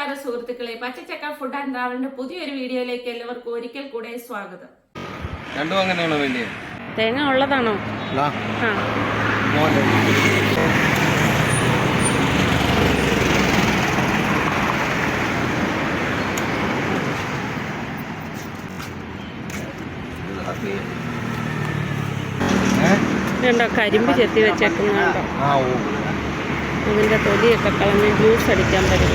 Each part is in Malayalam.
നമസ്കാരം സുഹൃത്തുക്കളെ, പച്ചച്ചക്ക ഫുഡ് ആൻഡ് ട്രാവലിന്റെ പുതിയൊരു വീഡിയോയിലേക്ക് എല്ലാവർക്കും ഒരിക്കൽ കൂടെ സ്വാഗതം. രണ്ടും അങ്ങനെയാണോ? വലിയ തേങ്ങ ഉള്ളതാണോ? ഇതുണ്ടോ കരിമ്പ് ചെത്തി വെച്ചേക്കുന്നുണ്ടോ? ഇതിന്റെ തൊലിയൊക്കെ കളഞ്ഞ് ജ്യൂസ് അടിക്കാൻ പറ്റും.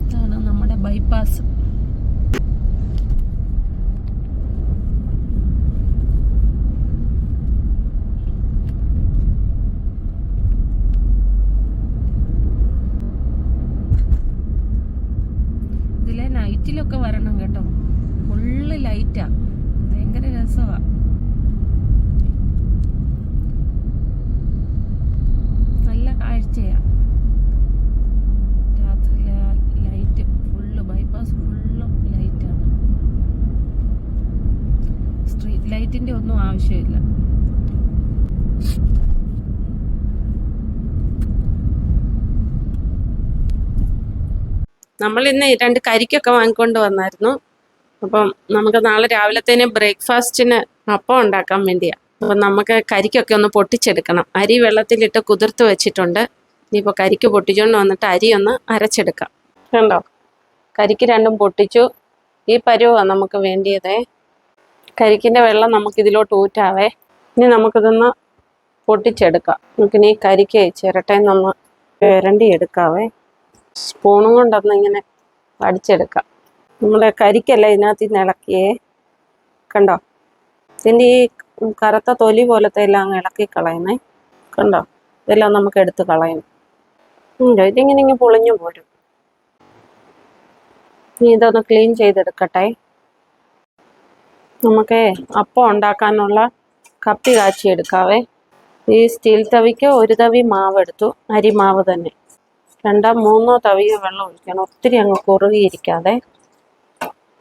ഇതാണ് നമ്മുടെ ബൈപ്പാസ്. ഇതിലെ നൈറ്റിലൊക്കെ വരണം കേട്ടോ, ഫുള്ള് ലൈറ്റാ, ഭയങ്കര രസമാ. നല്ല കാഴ്ചയാ രാത്രിയിലെ ലൈറ്റ്, ഫുള്ള് ബൈപ്പാസ് ഫുള്ളും ലൈറ്റാണ്. സ്ട്രീറ്റ് ലൈറ്റിന്റെ ഒന്നും ആവശ്യമില്ല. നമ്മൾ ഇന്ന് 2 കരിക്കൊക്കെ വാങ്ങിക്കൊണ്ട് വന്നായിരുന്നു. അപ്പം നമുക്ക് നാളെ രാവിലത്തേന് ബ്രേക്ക്ഫാസ്റ്റിന് അപ്പം ഉണ്ടാക്കാൻ വേണ്ടിയാണ്. അപ്പം നമുക്ക് കരിക്കൊക്കെ ഒന്ന് പൊട്ടിച്ചെടുക്കണം. അരി വെള്ളത്തിലിട്ട് കുതിർത്ത് വെച്ചിട്ടുണ്ട്. ഇനിയിപ്പോൾ കരിക്ക് പൊട്ടിച്ചുകൊണ്ട് വന്നിട്ട് അരി ഒന്ന് അരച്ചെടുക്കാം. കണ്ടോ, കരിക്ക് രണ്ടും പൊട്ടിച്ചു. ഈ പരുവാണ് നമുക്ക് വേണ്ടിയതേ. കരിക്കിൻ്റെ വെള്ളം നമുക്കിതിലോട്ട് ഊറ്റാവേ. ഇനി നമുക്കിതൊന്ന് പൊട്ടിച്ചെടുക്കാം. നമുക്കിനി ഈ കരിക്ക് ചിരട്ടേന്നൊന്ന് ഇരണ്ടി എടുക്കാവേ. സ്പൂണും കൊണ്ടൊന്ന് ഇങ്ങനെ അടിച്ചെടുക്കാം. നമ്മളെ കരിക്കല്ല ഇതിനകത്ത് നിന്ന് ഇളക്കിയേ. കണ്ടോ, ഇതിൻ്റെ ഈ കറുത്ത തൊലി പോലത്തെ എല്ലാം അങ്ങ് ഇളക്കി കളയുന്നേ. കണ്ടോ, ഇതെല്ലാം നമുക്ക് എടുത്ത് കളയണം. ഇതിങ്ങനെ പൊളിഞ്ഞു പോരും. ഇനി ഇതൊന്ന് ക്ലീൻ ചെയ്തെടുക്കട്ടെ. നമുക്ക് അപ്പം ഉണ്ടാക്കാനുള്ള കപ്പി കാച്ചി എടുക്കാവേ. ഈ സ്റ്റീൽ തവിക്ക് 1 തവി മാവ് എടുത്തു, അരിമാവ് തന്നെ. 2 3 തവിയോ വെള്ളം ഒഴിക്കണം. ഒത്തിരി അങ്ങ് കുറുകിയിരിക്കാതെ,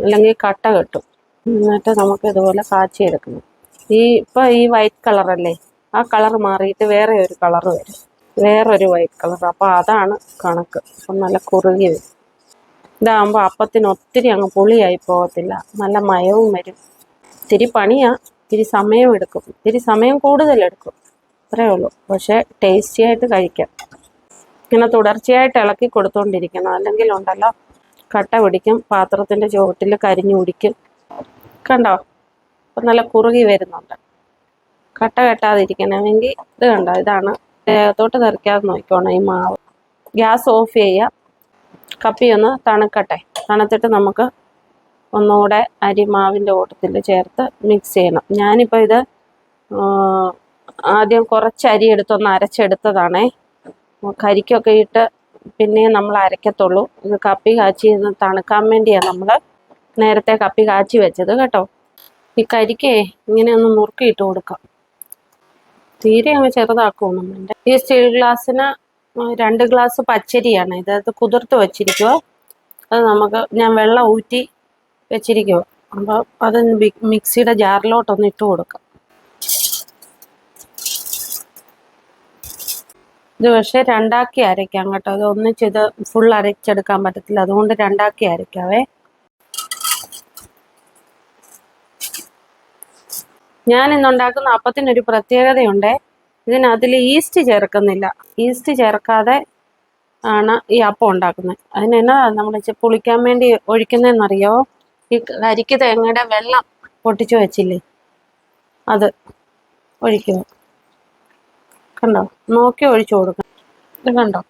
അല്ലെങ്കിൽ കട്ട കെട്ടും. എന്നിട്ട് നമുക്ക് ഇതുപോലെ കാച്ചിയെടുക്കണം. ഇപ്പം ഈ വൈറ്റ് കളറല്ലേ, ആ കളർ മാറിയിട്ട് വേറെ ഒരു കളർ വരും, വേറൊരു വൈറ്റ് കളർ. അപ്പോൾ അതാണ് കണക്ക്. അപ്പം നല്ല കുറുകി വരും. ഇതാകുമ്പോൾ അപ്പത്തിന് ഒത്തിരി അങ്ങ് പുളിയായി പോകത്തില്ല, നല്ല മയവും വരും. ഇത്തിരി പണിയാണ്, ഇത്തിരി സമയം എടുക്കും, ഇത്തിരി സമയം കൂടുതലെടുക്കും, അത്രയേ ഉള്ളൂ. പക്ഷേ ടേസ്റ്റി ആയിട്ട് കഴിക്കാം. ഇങ്ങനെ തുടർച്ചയായിട്ട് ഇളക്കി കൊടുത്തോണ്ടിരിക്കണം, അല്ലെങ്കിൽ ഉണ്ടല്ലോ കട്ട പിടിക്കും, പാത്രത്തിൻ്റെ ചുവട്ടിൽ കരിഞ്ഞു പിടിക്കും. കണ്ടോ, അപ്പം നല്ല കുറുകി വരുന്നുണ്ട്. കട്ട കെട്ടാതിരിക്കണമെങ്കിൽ ഇത് കണ്ടോ, ഇതാണ്. ദേഹത്തോട്ട് തെറിക്കാതെ നോക്കിക്കോണം ഈ മാവ്. ഗ്യാസ് ഓഫ് ചെയ്യുക. കപ്പി ഒന്ന് തണുക്കട്ടെ. തണുത്തിട്ട് നമുക്ക് ഒന്നുകൂടെ അരിമാവിൻ്റെ കൂട്ടത്തിൽ ചേർത്ത് മിക്സ് ചെയ്യണം. ഞാനിപ്പോൾ ഇത് ആദ്യം കുറച്ച് അരി എടുത്തൊന്ന് അരച്ചെടുത്തതാണേ. കരിക്കൊക്കെ ഇട്ട് പിന്നെ നമ്മൾ അരയ്ക്കത്തുള്ളൂ. ഇത് കപ്പി കാച്ചി തണുക്കാൻ വേണ്ടിയാണ് നമ്മൾ നേരത്തെ കപ്പി കാച്ചി വെച്ചത് കേട്ടോ. ഈ കരിക്കേ ഇങ്ങനെ ഒന്ന് മുറുക്കിയിട്ട് കൊടുക്കാം. തീരെ അങ്ങ് ചെറുതാക്കുമൊന്നും വേണ്ട. ഈ സ്റ്റീൽ ഗ്ലാസ്സിന് 2 ഗ്ലാസ് പച്ചരിയാണ് ഇത് കുതിർത്ത് വെച്ചിരിക്കുമോ. അത് ഞാൻ വെള്ളം ഊറ്റി വെച്ചിരിക്കുമോ. അപ്പോൾ അത് മിക്സിയുടെ ജാറിലോട്ടൊന്ന് ഇട്ട് കൊടുക്കാം. ഇത് പക്ഷേ 2 ആക്കി അരയ്ക്കാം കേട്ടോ. ഇത് ഒന്നിച്ചിത് ഫുൾ അരച്ചെടുക്കാൻ പറ്റത്തില്ല, അതുകൊണ്ട് 2 ആക്കി അരയ്ക്കാവേ. ഞാൻ ഇന്നുണ്ടാക്കുന്ന അപ്പത്തിനൊരു പ്രത്യേകതയുണ്ട്. ഇതിനകത്തിൽ ഈസ്റ്റ് ചേർക്കുന്നില്ല. ഈസ്റ്റ് ചേർക്കാതെ ആണ് ഈ അപ്പം ഉണ്ടാക്കുന്നത്. അതിനെന്നാ നമ്മൾ പുളിക്കാൻ വേണ്ടി ഒഴിക്കുന്നതെന്നറിയോ? ഈ കരിക്ക് തേങ്ങയുടെ വെള്ളം പൊട്ടിച്ച് വെച്ചില്ലേ, അത് ഒഴിക്കുക. കണ്ടോ, നോക്കി ഒഴിച്ചു കൊടുക്കണം. ഇത് കണ്ടോ,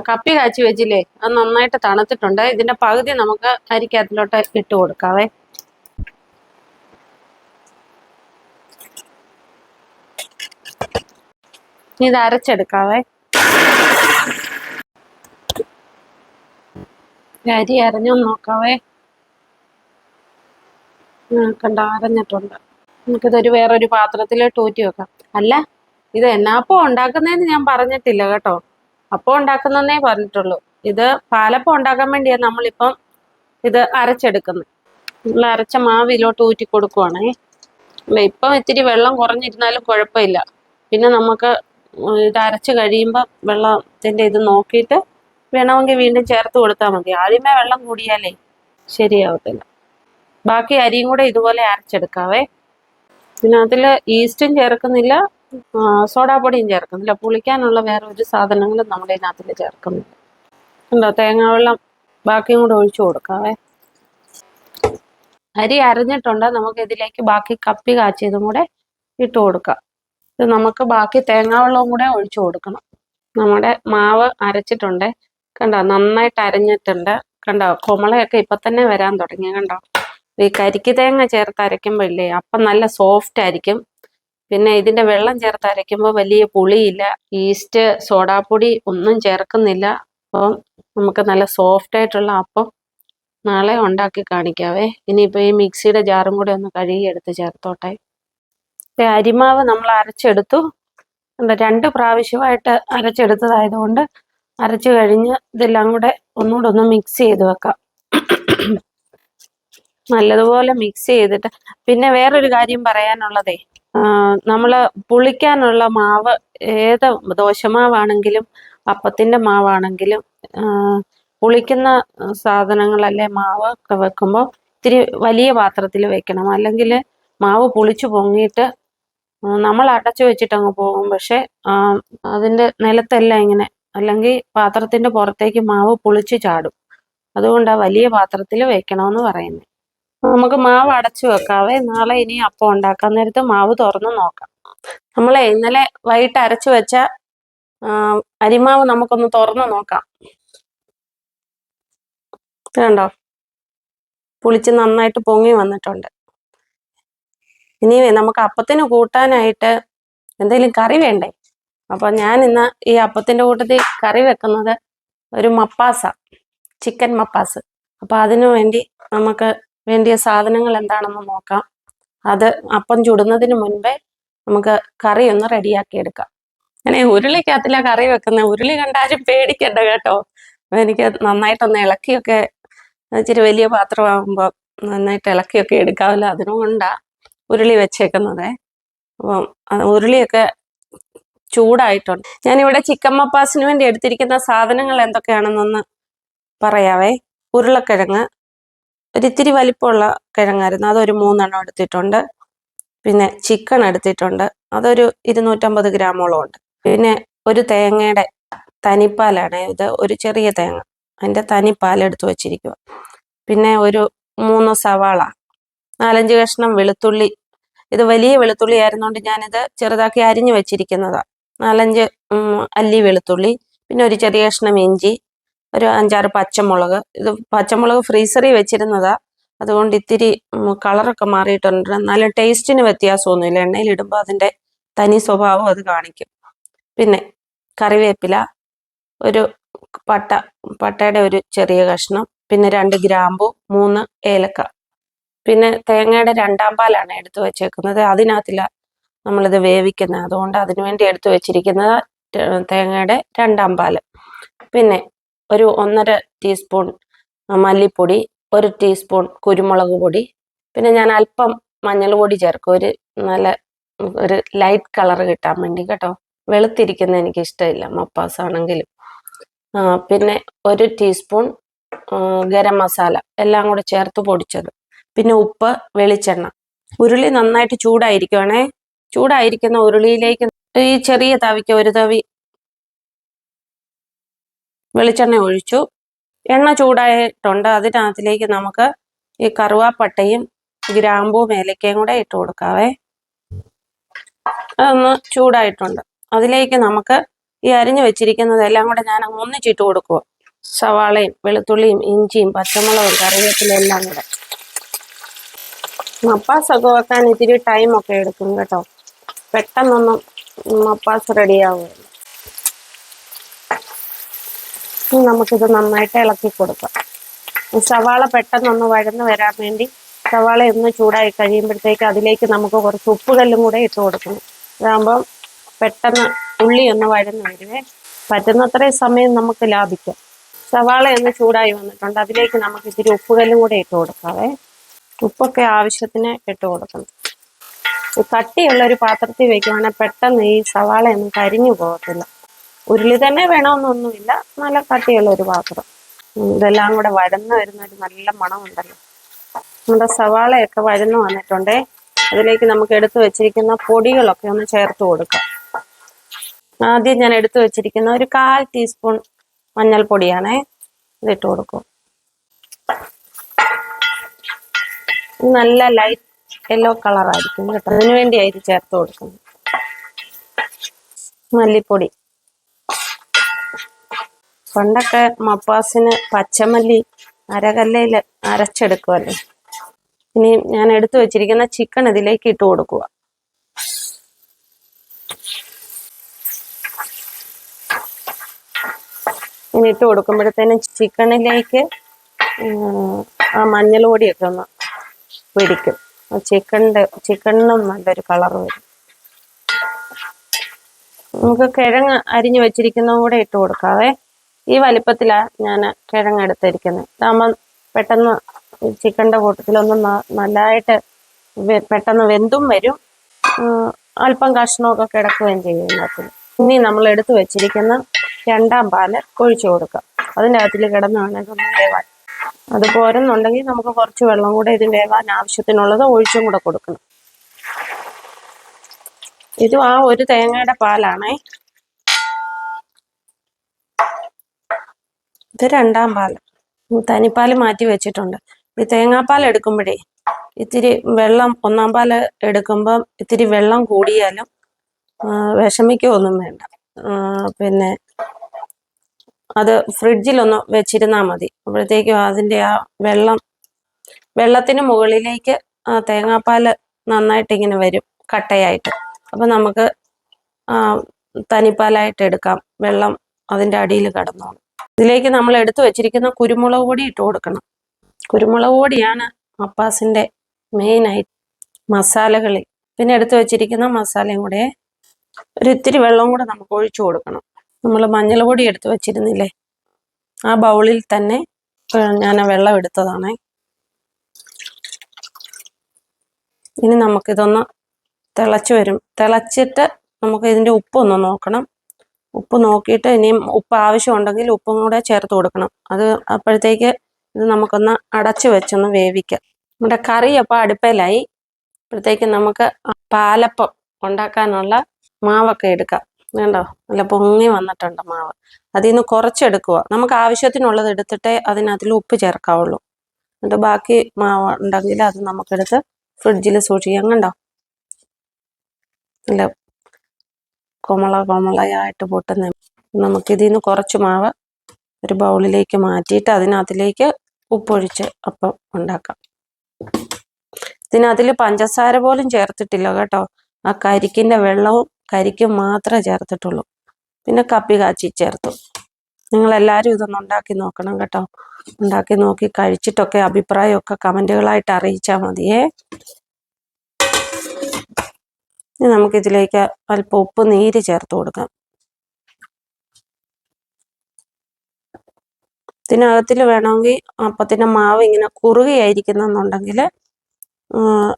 കപ്പി കാച്ചി വെച്ചില്ലേ, അത് നന്നായിട്ട് തണുത്തിട്ടുണ്ട്. ഇതിന്റെ പകുതി നമുക്ക് അരിക്കകത്തിലോട്ട് ഇട്ട് കൊടുക്കാവേ. ഇത് അരച്ചെടുക്കാവേ. അരി അരഞ്ഞു നോക്കാവേ. കണ്ടോ, അരഞ്ഞിട്ടുണ്ട്. നമുക്കിതൊരു വേറൊരു പാത്രത്തിലോട്ട് ഊറ്റി വെക്കാം. അല്ല, ഇത് എന്നാപ്പം ഉണ്ടാക്കുന്നതെന്ന് ഞാൻ പറഞ്ഞിട്ടില്ല കേട്ടോ. അപ്പം ഉണ്ടാക്കുന്നതേ പറഞ്ഞിട്ടുള്ളൂ. ഇത് പാലപ്പം ഉണ്ടാക്കാൻ വേണ്ടിയാണ് നമ്മളിപ്പം ഇത് അരച്ചെടുക്കുന്നത്. നമ്മൾ അരച്ച മാവിലോട്ട് ഊറ്റി കൊടുക്കുവാണേ. ഇപ്പം ഇത്തിരി വെള്ളം കുറഞ്ഞിരുന്നാലും കുഴപ്പമില്ല. പിന്നെ നമുക്ക് ഇത് അരച്ച് കഴിയുമ്പോൾ വെള്ളത്തിൻ്റെ ഇത് നോക്കിയിട്ട് വേണമെങ്കിൽ വീണ്ടും ചേർത്ത് കൊടുത്താൽ മതി. ആദ്യമേ വെള്ളം കൂടിയാലേ ശരിയാവത്തില്ല. ബാക്കി അരിയും കൂടെ ഇതുപോലെ അരച്ചെടുക്കാവേ. പിന്നെ അതിൽ ഈസ്റ്റും ചേർക്കുന്നില്ല, സോഡാപ്പൊടിയും ചേർക്കുന്നില്ല. പുളിക്കാനുള്ള വേറെ ഒരു സാധനങ്ങളും നമ്മുടെ ഇതിനകത്തിൽ ചേർക്കുന്നില്ല. ഉണ്ടോ? തേങ്ങാവെള്ളം ബാക്കിയും കൂടെ ഒഴിച്ചു കൊടുക്കാവേ. അരി അരഞ്ഞിട്ടുണ്ട്. നമുക്ക് ഇതിലേക്ക് ബാക്കി കപ്പി കാച്ചിയതും കൂടെ ഇട്ട് കൊടുക്കാം. ഇത് നമുക്ക് ബാക്കി തേങ്ങാവെള്ളവും കൂടെ ഒഴിച്ചു കൊടുക്കണം. നമ്മുടെ മാവ് അരച്ചിട്ടുണ്ട്. കണ്ടോ? നന്നായിട്ട് അരഞ്ഞിട്ടുണ്ട്. കണ്ടോ? കുമളയൊക്കെ ഇപ്പൊ തന്നെ വരാൻ തുടങ്ങി. കണ്ടോ? ഈ കരിക്ക് തേങ്ങ ചേർത്ത് അരയ്ക്കുമ്പോഴില്ലേ അപ്പം നല്ല സോഫ്റ്റ് ആയിരിക്കും. പിന്നെ ഇതിന്റെ വെള്ളം ചേർത്ത് അരയ്ക്കുമ്പോൾ വലിയ പുളിയില്ല. ഈസ്റ്റ്, സോഡാപ്പൊടി ഒന്നും ചേർക്കുന്നില്ല. അപ്പം നമുക്ക് നല്ല സോഫ്റ്റ് ആയിട്ടുള്ള അപ്പം നാളെ ഉണ്ടാക്കി കാണിക്കാവേ. ഇനിയിപ്പോൾ ഈ മിക്സിയുടെ ജാറും കൂടെ ഒന്ന് കഴുകി എടുത്ത് ചേർത്തോട്ടെ. അരിമാവ് നമ്മൾ അരച്ചെടുത്തു. 2 പ്രാവശ്യമായിട്ട് അരച്ചെടുത്തതായതുകൊണ്ട് അരച്ചു കഴിഞ്ഞ് ഇതെല്ലാം കൂടെ ഒന്നുകൂടെ ഒന്ന് മിക്സ് ചെയ്ത് വെക്കാം. നല്ലതുപോലെ മിക്സ് ചെയ്തിട്ട് പിന്നെ വേറൊരു കാര്യം പറയാനുള്ളതേ, നമ്മൾ പുളിക്കാനുള്ള മാവ് ഏത് ദോശമാവാണെങ്കിലും അപ്പത്തിൻ്റെ മാവാണെങ്കിലും പുളിക്കുന്ന സാധനങ്ങളല്ലേ മാവ് ഒക്കെ വെക്കുമ്പോൾ ഇത്തിരി വലിയ പാത്രത്തിൽ വെക്കണം. അല്ലെങ്കിൽ മാവ് പുളിച്ചു പൊങ്ങിയിട്ട് നമ്മൾ അടച്ചു വെച്ചിട്ട് അങ്ങ് പോകും. പക്ഷെ അതിൻ്റെ നിലത്തെല്ലാം ഇങ്ങനെ, അല്ലെങ്കിൽ പാത്രത്തിൻ്റെ പുറത്തേക്ക് മാവ് പുളിച്ച് ചാടും. അതുകൊണ്ടാണ് വലിയ പാത്രത്തിൽ വെക്കണമെന്ന് പറയുന്നത്. നമുക്ക് മാവ് അടച്ചു വെക്കാവേ. നാളെ ഇനി അപ്പം ഉണ്ടാക്കാൻ നേരത്ത് മാവ് തുറന്ന് നോക്കാം. നമ്മളെ ഇന്നലെ വൈകിട്ട് അരച്ചു വെച്ച അരിമാവ് നമുക്കൊന്ന് തുറന്ന് നോക്കാം. കണ്ടോ? പുളിച്ച് നന്നായിട്ട് പൊങ്ങി വന്നിട്ടുണ്ട്. ഇനി നമുക്ക് അപ്പത്തിന് കൂട്ടാനായിട്ട് എന്തെങ്കിലും കറി വേണ്ടേ? അപ്പൊ ഞാൻ ഇന്ന് ഈ അപ്പത്തിന്റെ കൂട്ടത്തിൽ കറി വെക്കുന്നത് ഒരു മപ്പാസ, ചിക്കൻ മപ്പാസ്. അപ്പൊ അതിനു വേണ്ടി നമുക്ക് വേണ്ടിയ സാധനങ്ങൾ എന്താണെന്ന് നോക്കാം. അത് അപ്പം ചുടുന്നതിന് മുൻപേ നമുക്ക് കറി ഒന്ന് റെഡിയാക്കി എടുക്കാം. ഞാൻ ഉരുളിക്കകത്തില കറി വെക്കുന്ന. ഉരുളി കണ്ടാലും പേടിക്കണ്ട കേട്ടോ. എനിക്ക് നന്നായിട്ടൊന്ന് ഇളക്കിയൊക്കെ, ഇച്ചിരി വലിയ പാത്രമാകുമ്പോൾ നന്നായിട്ട് ഇളക്കിയൊക്കെ എടുക്കാമല്ലോ. അതിനുകൊണ്ടാ ഉരുളി വെച്ചേക്കുന്നത്. അപ്പം ഉരുളിയൊക്കെ ചൂടായിട്ടുണ്ട്. ഞാനിവിടെ ചിക്കൻ മപ്പാസിന് വേണ്ടി എടുത്തിരിക്കുന്ന സാധനങ്ങൾ എന്തൊക്കെയാണെന്നൊന്ന് പറയാവേ. ഉരുളക്കിഴങ്ങ്, ഒരിത്തിരി വലിപ്പമുള്ള കിഴങ്ങായിരുന്നു, അതൊരു 3 എണ്ണം എടുത്തിട്ടുണ്ട്. പിന്നെ ചിക്കൻ എടുത്തിട്ടുണ്ട്, അതൊരു 250 ഗ്രാമോളം ഉണ്ട്. പിന്നെ ഒരു തേങ്ങയുടെ തനിപ്പാലാണ് ഇത്, ഒരു ചെറിയ തേങ്ങ, അതിൻ്റെ തനിപ്പാൽ എടുത്ത് വെച്ചിരിക്കുക. പിന്നെ ഒരു 3 സവാള, 4-5 കഷ്ണം വെളുത്തുള്ളി. ഇത് വലിയ വെളുത്തുള്ളി ആയിരുന്നുകൊണ്ട് ഞാനിത് ചെറുതാക്കി അരിഞ്ഞു വെച്ചിരിക്കുന്നതാണ്. 4-5 അല്ലി വെളുത്തുള്ളി, പിന്നെ ഒരു ചെറിയ കഷ്ണം ഇഞ്ചി, ഒരു 5-6 പച്ചമുളക്. ഇത് പച്ചമുളക് ഫ്രീസറിൽ വെച്ചിരുന്നതാ, അതുകൊണ്ട് ഇത്തിരി കളറൊക്കെ മാറിയിട്ടുണ്ട്. എന്നാലും ടേസ്റ്റിന് വ്യത്യാസമൊന്നുമില്ല. എണ്ണയിലിടുമ്പോൾ അതിൻ്റെ തനി സ്വഭാവം അത് കാണിക്കും. പിന്നെ കറിവേപ്പില, ഒരു പട്ടയുടെ ഒരു ചെറിയ കഷ്ണം, പിന്നെ 2 ഗ്രാമ്പു, 3 ഏലക്ക. പിന്നെ തേങ്ങയുടെ 2-ാം പാലാണ് എടുത്തു വെച്ചേക്കുന്നത്. അതിനകത്തില്ല നമ്മളിത് വേവിക്കുന്നത്, അതുകൊണ്ട് അതിനുവേണ്ടി എടുത്തു വെച്ചിരിക്കുന്നത് തേങ്ങയുടെ 2-ാം പാല്. പിന്നെ ഒരു 1.5 ടീസ്പൂൺ മല്ലിപ്പൊടി, 1 ടീസ്പൂൺ കുരുമുളക് പൊടി, പിന്നെ ഞാൻ അല്പം മഞ്ഞൾ പൊടി ചേർക്കും, ഒരു ലൈറ്റ് കളർ കിട്ടാൻ വേണ്ടി കേട്ടോ. വെളുത്തിരിക്കുന്ന എനിക്ക് ഇഷ്ടമില്ല മപ്പാസ് ആണെങ്കിലും. പിന്നെ 1 ടീസ്പൂൺ ഗരം മസാല, എല്ലാം കൂടെ ചേർത്ത് പൊടിച്ചത്. പിന്നെ ഉപ്പ്, വെളിച്ചെണ്ണ. ഉരുളി നന്നായിട്ട് ചൂടായിരിക്കുവാണേ. ചൂടായിരിക്കുന്ന ഉരുളിയിലേക്ക് ഈ ചെറിയ തവിക്ക് 1 തവി വെളിച്ചെണ്ണ ഒഴിച്ചു. എണ്ണ ചൂടായിട്ടുണ്ട്. അതിനകത്തിലേക്ക് നമുക്ക് ഈ കറുവാപ്പട്ടയും ഗ്രാമ്പൂവും ഏലക്കയും കൂടെ ഇട്ട് കൊടുക്കാവേ. അതൊന്ന് ചൂടായിട്ടുണ്ട്. അതിലേക്ക് നമുക്ക് ഈ അരിഞ്ഞു വെച്ചിരിക്കുന്നതെല്ലാം കൂടെ ഞാൻ ഒന്നിച്ചിട്ട് കൊടുക്കുക. സവാളയും വെളുത്തുള്ളിയും ഇഞ്ചിയും പച്ചമുളകും കറിവേപ്പിലയും എല്ലാം കൂടെ. മപ്പാസൊക്കെ വെക്കാൻ ഇത്തിരി ടൈമൊക്കെ എടുക്കും കേട്ടോ. പെട്ടെന്നൊന്നും മപ്പാസ് റെഡിയാവുകയില്ല. നമുക്കിത് നന്നായിട്ട് ഇളക്കി കൊടുക്കാം. സവാള പെട്ടെന്നൊന്ന് വഴന്ന് വരാൻ വേണ്ടി സവാള ഒന്ന് ചൂടായി കഴിയുമ്പോഴത്തേക്ക് അതിലേക്ക് നമുക്ക് കുറച്ച് ഉപ്പുകല്ലും കൂടെ ഇട്ട് കൊടുക്കണം. ഇതാകുമ്പം പെട്ടെന്ന് ഉള്ളി ഒന്ന് വഴന്ന് വരുവേ. പറ്റുന്നത്രയും സമയം നമുക്ക് ലാഭിക്കാം. സവാള ഒന്ന് ചൂടായി വന്നിട്ടുണ്ട്. അതിലേക്ക് നമുക്ക് ഇത്തിരി ഉപ്പുകല്ലും കൂടെ ഇട്ട് കൊടുക്കാവേ. ഉപ്പൊക്കെ ആവശ്യത്തിന് ഇട്ട് കൊടുക്കണം. ഈ കട്ടിയുള്ള ഒരു പാത്രത്തിൽ വെക്കുവാണെങ്കിൽ പെട്ടെന്ന് ഈ സവാളയൊന്നും കരിഞ്ഞു പോകത്തില്ല. ഉരുളി തന്നെ വേണമെന്നൊന്നുമില്ല, നല്ല കട്ടിയുള്ള ഒരു പാത്രം. ഇതെല്ലാം കൂടെ വഴന്ന് വരുന്ന ഒരു നല്ല മണമുണ്ടല്ലോ. നമ്മുടെ സവാളയൊക്കെ വഴന്ന് വന്നിട്ടുണ്ടേ. അതിലേക്ക് നമുക്ക് എടുത്തു വെച്ചിരിക്കുന്ന പൊടികളൊക്കെ ഒന്ന് ചേർത്ത് കൊടുക്കാം. ആദ്യം ഞാൻ എടുത്തു വെച്ചിരിക്കുന്ന ഒരു 1/4 ടീസ്പൂൺ മഞ്ഞൾപ്പൊടിയാണേ, ഇതിട്ട് കൊടുക്കും. നല്ല ലൈറ്റ് യെല്ലോ കളറായിരിക്കും കേട്ടോ, അതിനു വേണ്ടിയാണ് ഇത് ചേർത്ത് കൊടുക്കുന്നത്. മല്ലിപ്പൊടി, പണ്ടൊക്കെ മപ്പാസിന് പച്ചമല്ലി അരകല്ലയിൽ അരച്ചെടുക്കുമല്ലോ. ഇനി ഞാൻ എടുത്തു വെച്ചിരിക്കുന്ന ചിക്കൻ ഇതിലേക്ക് ഇട്ട് കൊടുക്കുക. ഇനി ഇട്ട് കൊടുക്കുമ്പോഴത്തേനും ചിക്കനിലേക്ക് ആ മഞ്ഞൾ പൊടിയൊക്കെ ഒന്ന് പിടിക്കും. ചിക്കണിനും നല്ലൊരു കളർ വരും. നമുക്ക് കിഴങ്ങ് അരിഞ്ഞു വെച്ചിരിക്കുന്നതും കൂടെ ഇട്ട് കൊടുക്കാവേ. ഈ വലിപ്പത്തിലാണ് ഞാൻ കിഴങ്ങ് എടുത്തിരിക്കുന്നത്. ഇതാകുമ്പം പെട്ടെന്ന് ചിക്കൻ്റെ കൂട്ടത്തിലൊന്നും നല്ലതായിട്ട് പെട്ടെന്ന് വെന്തും വരും, അല്പം കഷ്ണമൊക്കെ കിടക്കുകയും ചെയ്യും ഇതിനകത്തിൽ. ഇനി നമ്മൾ എടുത്തു വെച്ചിരിക്കുന്ന 2ാം പാല് ഒഴിച്ചു കൊടുക്കാം. അതിൻ്റെ അകത്തിൽ കിടന്ന് വേണമെങ്കിൽ ഒന്ന് വേവാൻ. അത് പോരെന്നുണ്ടെങ്കിൽ നമുക്ക് കുറച്ച് വെള്ളം കൂടെ ഇത് വേവാൻ ആവശ്യത്തിനുള്ളത് ഒഴിച്ചും കൂടെ കൊടുക്കണം. ഇതും ആ ഒരു തേങ്ങയുടെ പാലാണേ. ഇത് 2ാം പാല്. തനിപ്പാൽ മാറ്റി വെച്ചിട്ടുണ്ട്. ഈ തേങ്ങാപ്പാൽ എടുക്കുമ്പോഴേ ഇത്തിരി വെള്ളം, 1ാം പാല് എടുക്കുമ്പം ഇത്തിരി വെള്ളം കൂടിയാലും വിഷമിക്കുകയൊന്നും വേണ്ട. പിന്നെ അത് ഫ്രിഡ്ജിലൊന്ന് വെച്ചിരുന്നാൽ മതി. അപ്പോഴത്തേക്കും അതിൻ്റെ ആ വെള്ളത്തിന് മുകളിലേക്ക് ആ തേങ്ങാപ്പാൽ നന്നായിട്ട് ഇങ്ങനെ വരും കട്ടയായിട്ട്. അപ്പം നമുക്ക് തനിപ്പാലായിട്ട് എടുക്കാം. വെള്ളം അതിൻ്റെ അടിയിൽ കിടന്നോളും. ഇതിലേക്ക് നമ്മൾ എടുത്തു വെച്ചിരിക്കുന്ന കുരുമുളക് പൊടി ഇട്ട് കൊടുക്കണം. കുരുമുളക് പൊടിയാണ് മപ്പാസിൻ്റെ മെയിനായിട്ട് മസാലകളിൽ. പിന്നെ എടുത്തു വെച്ചിരിക്കുന്ന മസാലയും കൂടെ ഒരിത്തിരി വെള്ളം കൂടെ നമുക്ക് ഒഴിച്ചു കൊടുക്കണം. നമ്മൾ മഞ്ഞൾ പൊടി എടുത്ത് വെച്ചിരുന്നില്ലേ, ആ ബൗളിൽ തന്നെ ഞാൻ വെള്ളം എടുത്തതാണേ. ഇനി നമുക്കിതൊന്ന് തിളച്ച് വരും. തിളച്ചിട്ട് നമുക്ക് ഇതിൻ്റെ ഉപ്പൊന്ന് നോക്കണം. ഉപ്പ് നോക്കിയിട്ട് ഇനിയും ഉപ്പ് ആവശ്യമുണ്ടെങ്കിൽ ഉപ്പും കൂടെ ചേർത്ത് കൊടുക്കണം. അത് അപ്പോഴത്തേക്ക് ഇത് നമുക്കൊന്ന് അടച്ചു വെച്ചൊന്ന് വേവിക്കാം. നമ്മുടെ കറി അപ്പോൾ അടുപ്പയിലായി. അപ്പോഴത്തേക്ക് നമുക്ക് പാലപ്പം ഉണ്ടാക്കാനുള്ള മാവൊക്കെ എടുക്കാം. വേണ്ടോ, നല്ല പൊങ്ങി വന്നിട്ടുണ്ട് മാവ്. അതിൽ നിന്ന് കുറച്ചെടുക്കുക. നമുക്ക് ആവശ്യത്തിനുള്ളത് എടുത്തിട്ടേ അതിനകത്തിൽ ഉപ്പ് ചേർക്കാവുള്ളൂ. എന്നിട്ട് ബാക്കി മാവ് ഉണ്ടെങ്കിൽ അത് നമുക്കെടുത്ത് ഫ്രിഡ്ജിൽ സൂക്ഷിക്കാം. കണ്ടോ, നല്ല കൊമളയായിട്ട് പൊട്ടുന്ന. നമുക്കിതിൽ നിന്ന് കുറച്ച് മാവ് ഒരു ബൗളിലേക്ക് മാറ്റിയിട്ട് അതിനകത്തിലേക്ക് ഉപ്പൊഴിച്ച് അപ്പം ഉണ്ടാക്കാം. ഇതിനകത്തിൽ പഞ്ചസാര പോലും ചേർത്തിട്ടില്ല കേട്ടോ. ആ കരിക്കിൻ്റെ വെള്ളവും കരിക്കും മാത്രമേ ചേർത്തിട്ടുള്ളൂ. പിന്നെ കപ്പി കാച്ചി ചേർത്തു. നിങ്ങളെല്ലാവരും ഇതൊന്ന് ഉണ്ടാക്കി നോക്കണം കേട്ടോ. ഉണ്ടാക്കി നോക്കി കഴിച്ചിട്ടൊക്കെ അഭിപ്രായമൊക്കെ കമൻറ്റുകളായിട്ട് അറിയിച്ചാൽ മതിയേ. ഇനി നമുക്കിതിലേക്ക് അല്പം ഉപ്പ് നീര് ചേർത്ത് കൊടുക്കാം. ഇതിനകത്തിൽ വേണമെങ്കിൽ അപ്പത്തിൻ്റെ മാവ് ഇങ്ങനെ കുറുകയായിരിക്കുന്നെന്നുണ്ടെങ്കിൽ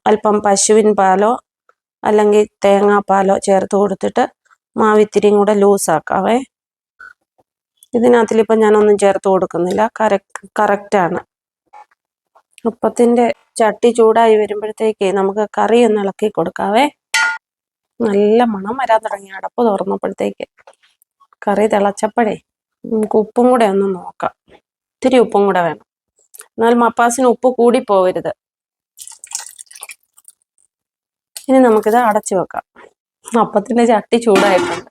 അല്പം പശുവിൻ പാലോ അല്ലെങ്കിൽ തേങ്ങാപ്പാലോ ചേർത്ത് കൊടുത്തിട്ട് മാവ് ഇത്തിരിയും കൂടെ ലൂസാക്കാവേ. ഇതിനകത്തിലിപ്പം ഞാനൊന്നും ചേർത്ത് കൊടുക്കുന്നില്ല. കറക്റ്റാണ്. അപ്പത്തിൻ്റെ ചട്ടി ചൂടായി വരുമ്പോഴത്തേക്ക് നമുക്ക് കറി ഒന്ന് ഇളക്കി കൊടുക്കാവേ. നല്ല മണം വരാൻ തുടങ്ങി അടപ്പ് തുറന്നപ്പോഴത്തേക്ക്. കറി തിളച്ചപ്പോഴേ നമുക്ക് ഉപ്പും കൂടെ ഒന്ന് നോക്കാം. ഇത്തിരി ഉപ്പും കൂടെ വേണം, എന്നാൽ മപ്പാസിന് ഉപ്പ് കൂടി പോവരുത്. ഇനി നമുക്കിത് അടച്ചു വെക്കാം. അപ്പത്തിൻ്റെ ചട്ടി ചൂടായിട്ടുണ്ട്.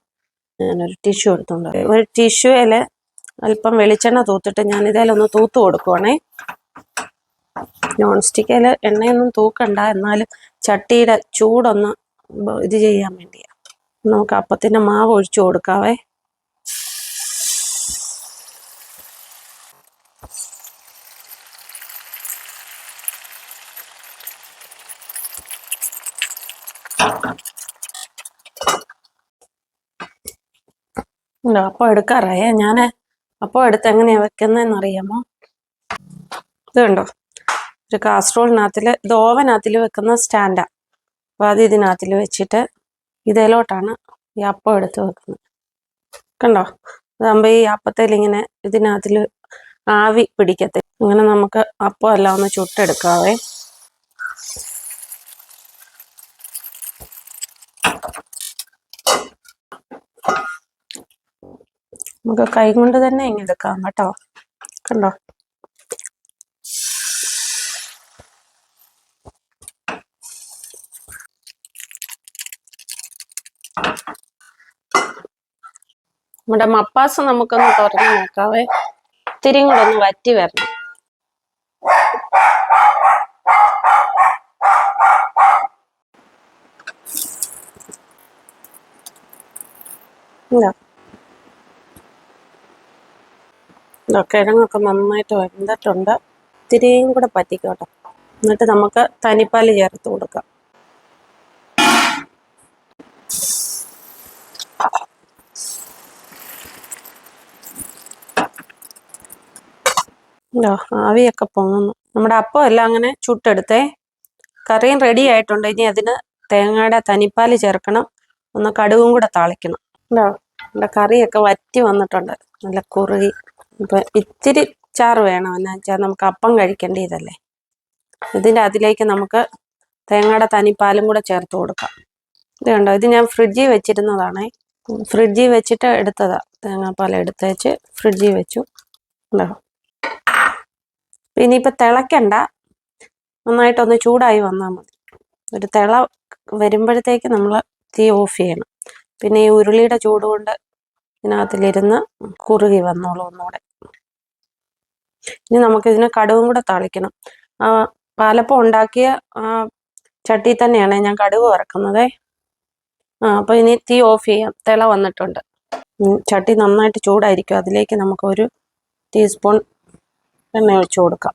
ഞാനൊരു ടിഷ്യൂ എടുത്തുണ്ട്. ഒരു ടിഷ്യൂയിൽ അല്പം വെളിച്ചെണ്ണ തൂത്തിട്ട് ഞാനിതിലൊന്ന് തൂത്ത് കൊടുക്കുവാണേ. നോൺ സ്റ്റിക്കിൽ എണ്ണയൊന്നും തൂക്കണ്ട, എന്നാലും ചട്ടിയുടെ ചൂടൊന്ന് ഇത് ചെയ്യാൻ വേണ്ടിയാണ്. നമുക്ക് അപ്പത്തിൻ്റെ മാവ് ഒഴിച്ചു കൊടുക്കാവേ. അപ്പം എടുക്കാറായേ. ഞാൻ അപ്പം എടുത്ത് എങ്ങനെയാണ് വെക്കുന്നതെന്ന് അറിയാമോ? ഇത് കണ്ടോ, ഒരു കാസറോളിനകത്തിൽ, ഇത് ഓവനകത്തിൽ വെക്കുന്ന സ്റ്റാൻഡാണ്. അപ്പോൾ അത് ഇതിനകത്തിൽ വെച്ചിട്ട് ഇതിലോട്ടാണ് ഈ അപ്പം എടുത്ത് വെക്കുന്നത്. കണ്ടോ, അതാകുമ്പോൾ ഈ അപ്പത്തേൽ ഇങ്ങനെ ഇതിനകത്തിൽ ആവി പിടിക്കത്തില്ല. അങ്ങനെ നമുക്ക് അപ്പം എല്ലാം ഒന്ന് ചുട്ടെടുക്കാവേ. നമുക്ക് കൈ കൊണ്ട് തന്നെ ഇങ്ങനെ എടുക്കാം കേട്ടോ. കണ്ടോ, നമ്മുടെ മപ്പാസ് നമുക്കൊന്ന് തുറന്ന് നോക്കാവേ. ഇത്തിരിയും കൂടെ ഒന്ന് വറ്റി വരണം. കിഴങ്ങൊക്കെ നന്നായിട്ട് വെന്തിട്ടുണ്ട്. ഇത്തിരിയും കൂടെ പറ്റിക്കോട്ടെ. എന്നിട്ട് നമുക്ക് തനിപ്പാല് ചേർത്ത് കൊടുക്കാം. ആവിയൊക്കെ പൊങ്ങുന്നു. നമ്മുടെ അപ്പം എല്ലാം അങ്ങനെ ചുട്ടെടുത്തേ. കറിയും റെഡി ആയിട്ടുണ്ട്. ഇനി അതിന് തേങ്ങയുടെ തനിപ്പാല് ചേർക്കണം. ഒന്ന് കടുകും കൂടെ താളിക്കണം. നമ്മുടെ കറിയൊക്കെ വറ്റി വന്നിട്ടുണ്ട്, നല്ല കുറുകി. ഇപ്പം ഇത്തിരി ചാറ് വേണം. എന്നാ വെച്ചാൽ നമുക്ക് അപ്പം കഴിക്കേണ്ടതല്ലേ. ഇതിൻ്റെ അതിലേക്ക് നമുക്ക് തേങ്ങയുടെ തനിപ്പാലും കൂടെ ചേർത്ത് കൊടുക്കാം. ഇത് കണ്ടോ, ഇത് ഞാൻ ഫ്രിഡ്ജിൽ വെച്ചിരുന്നതാണേ. ഫ്രിഡ്ജിൽ വെച്ചിട്ട് എടുത്തതാ. തേങ്ങാപ്പാൽ എടുത്തേച്ച് ഫ്രിഡ്ജിൽ വെച്ചു. ഉണ്ടോ, ഇനിയിപ്പോൾ തിളയ്ക്കണ്ട, നന്നായിട്ടൊന്ന് ചൂടായി വന്നാൽ മതി. ഒരു തിള വരുമ്പോഴത്തേക്ക് നമ്മൾ തീ ഓഫ് ചെയ്യണം. പിന്നെ ഈ ഉരുളിയുടെ ചൂട് കൊണ്ട് ഇതിനകത്തിലിരുന്ന് കുറുകി വന്നോളൂ ഒന്നുകൂടെ. ഇനി നമുക്കിതിന് കടുകും കൂടെ താളിക്കണം. പാലപ്പം ഉണ്ടാക്കിയ ചട്ടി തന്നെയാണ് ഞാൻ കടുക് വറക്കുന്നതേ. അപ്പോൾ ഇനി തീ ഓഫ് ചെയ്യാം. തിള വന്നിട്ടുണ്ട്. ചട്ടി നന്നായിട്ട് ചൂടായിരിക്കും. അതിലേക്ക് നമുക്കൊരു ടീസ്പൂൺ എണ്ണ ഒഴിച്ചു കൊടുക്കാം.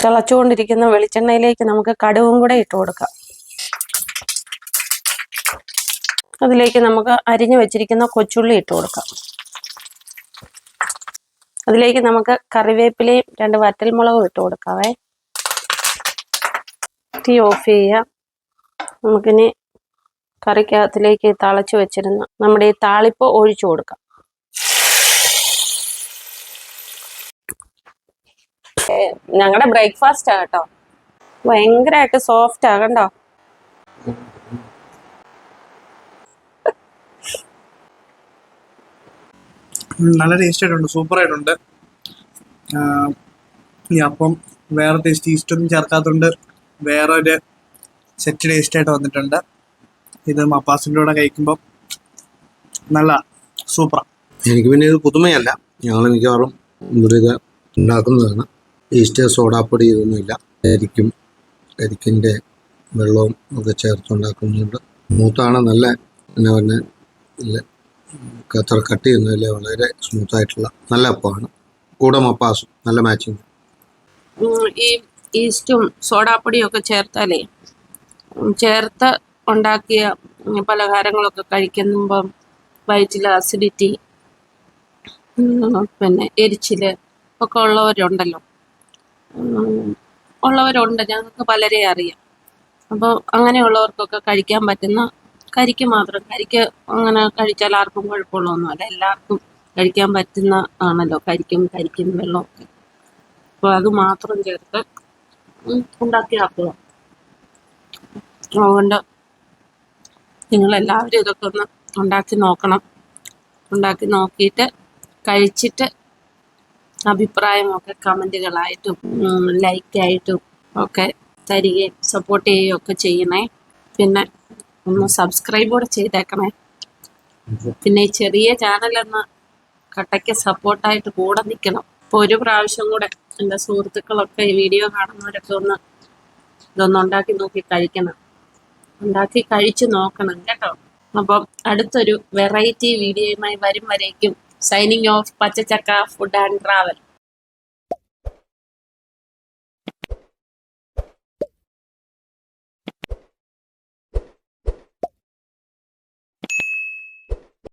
തിളച്ചുകൊണ്ടിരിക്കുന്ന വെളിച്ചെണ്ണയിലേക്ക് നമുക്ക് കടുകും കൂടെ ഇട്ട് കൊടുക്കാം. അതിലേക്ക് നമുക്ക് അരിഞ്ഞു വെച്ചിരിക്കുന്ന കൊച്ചുള്ളി ഇട്ട് കൊടുക്കാം. അതിലേക്ക് നമുക്ക് കറിവേപ്പിലയും 2 വറ്റൽമുളകും ഇട്ട് കൊടുക്കാവേ. തീ ഓഫ് ചെയ്യാം. നമുക്കിനി കറിക്കകത്തിലേക്ക് തിളച്ച് വെച്ചിരുന്ന നമ്മുടെ ഈ താളിപ്പ് ഒഴിച്ചു കൊടുക്കാം. ഞങ്ങളുടെ ബ്രേക്ക്ഫാസ്റ്റ് ആ കേട്ടോ. ഭയങ്കരമായിട്ട് സോഫ്റ്റ് ആകണ്ടോ. നല്ല ടേസ്റ്റ് ആയിട്ടുണ്ട്, സൂപ്പർ ആയിട്ടുണ്ട്. ഈ അപ്പം വേറെ ടേസ്റ്റ്, ഈസ്റ്റൊന്നും ചേർക്കാത്തതുകൊണ്ട് വേറെ ഒരു സെറ്റ് ടേസ്റ്റ് ആയിട്ട് വന്നിട്ടുണ്ട്. ഇത് മപ്പാസിൻ്റെ കൂടെ കഴിക്കുമ്പോൾ നല്ല സൂപ്പറാണ്. എനിക്ക് പിന്നെ ഇത് പുതുമയല്ല. ഞങ്ങൾ മിക്കവാറും ഇവിടെ ഇത് ഉണ്ടാക്കുന്നതാണ്. ഈസ്റ്റ് സോഡാപ്പൊടി ഇതൊന്നുമില്ല. കരിക്കിൻ്റെ വെള്ളവും ഒക്കെ ചേർത്തുണ്ടാക്കുന്നുണ്ട്. മൂത്താണ്. നല്ല എന്നാ പറഞ്ഞ അത്ര കട്ട് ചെയ്യുന്നതിൽ വളരെ സ്മൂത്തായിട്ടുള്ള നല്ല അപ്പമാണ്. കൂടെ മപ്പാസും നല്ല മാച്ചിങ്. ഈ ഈസ്റ്റും സോഡാപ്പൊടിയും ഒക്കെ ചേർത്താലേ, ചേർത്ത് ഉണ്ടാക്കിയ പലഹാരങ്ങളൊക്കെ കഴിക്കുമ്പം വയറ്റിൽ അസിഡിറ്റി, പിന്നെ എരിച്ചിൽ ഒക്കെ ഉള്ളവരുണ്ട്. ഞങ്ങൾക്ക് പലരെ അറിയാം. അപ്പോൾ അങ്ങനെയുള്ളവർക്കൊക്കെ കഴിക്കാൻ പറ്റുന്ന കരിക്ക് മാത്രം. കരിക്ക് അങ്ങനെ കഴിച്ചാൽ ആർക്കും കുഴപ്പമുള്ളതൊന്നുമല്ല. എല്ലാവർക്കും കഴിക്കാൻ പറ്റുന്ന ആണല്ലോ കരിക്കും വെള്ളമൊക്കെ. അപ്പോൾ അത് മാത്രം ചേർത്ത് ഉണ്ടാക്കിയാക്കുക. അതുകൊണ്ട് നിങ്ങളെല്ലാവരും ഇതൊക്കെ ഒന്ന് ഉണ്ടാക്കി നോക്കണം. ഉണ്ടാക്കി നോക്കിയിട്ട് കഴിച്ചിട്ട് അഭിപ്രായമൊക്കെ കമൻറ്റുകളായിട്ടും ലൈക്കായിട്ടും ഒക്കെ തരികയും സപ്പോർട്ട് ചെയ്യുകയും ഒക്കെ ചെയ്യണേ. പിന്നെ ഒന്ന് സബ്സ്ക്രൈബ് കൂടെ ചെയ്തേക്കണേ. പിന്നെ ഈ ചെറിയ ചാനലൊന്ന് കട്ടയ്ക്ക് സപ്പോർട്ടായിട്ട് കൂടെ നിൽക്കണം. അപ്പോൾ ഒരു പ്രാവശ്യം കൂടെ എൻ്റെ സുഹൃത്തുക്കളൊക്കെ ഈ വീഡിയോ കാണുന്നവരൊക്കെ ഇതൊന്ന് ഉണ്ടാക്കി നോക്കി കഴിക്കണം. ഉണ്ടാക്കി കഴിച്ച് നോക്കണം കേട്ടോ. അപ്പം അടുത്തൊരു വെറൈറ്റി വീഡിയോയുമായി വരും വരേക്കും സൈനിങ് ഓഫ് പച്ചച്ചക്ക ഫുഡ് ആൻഡ് ട്രാവൽ.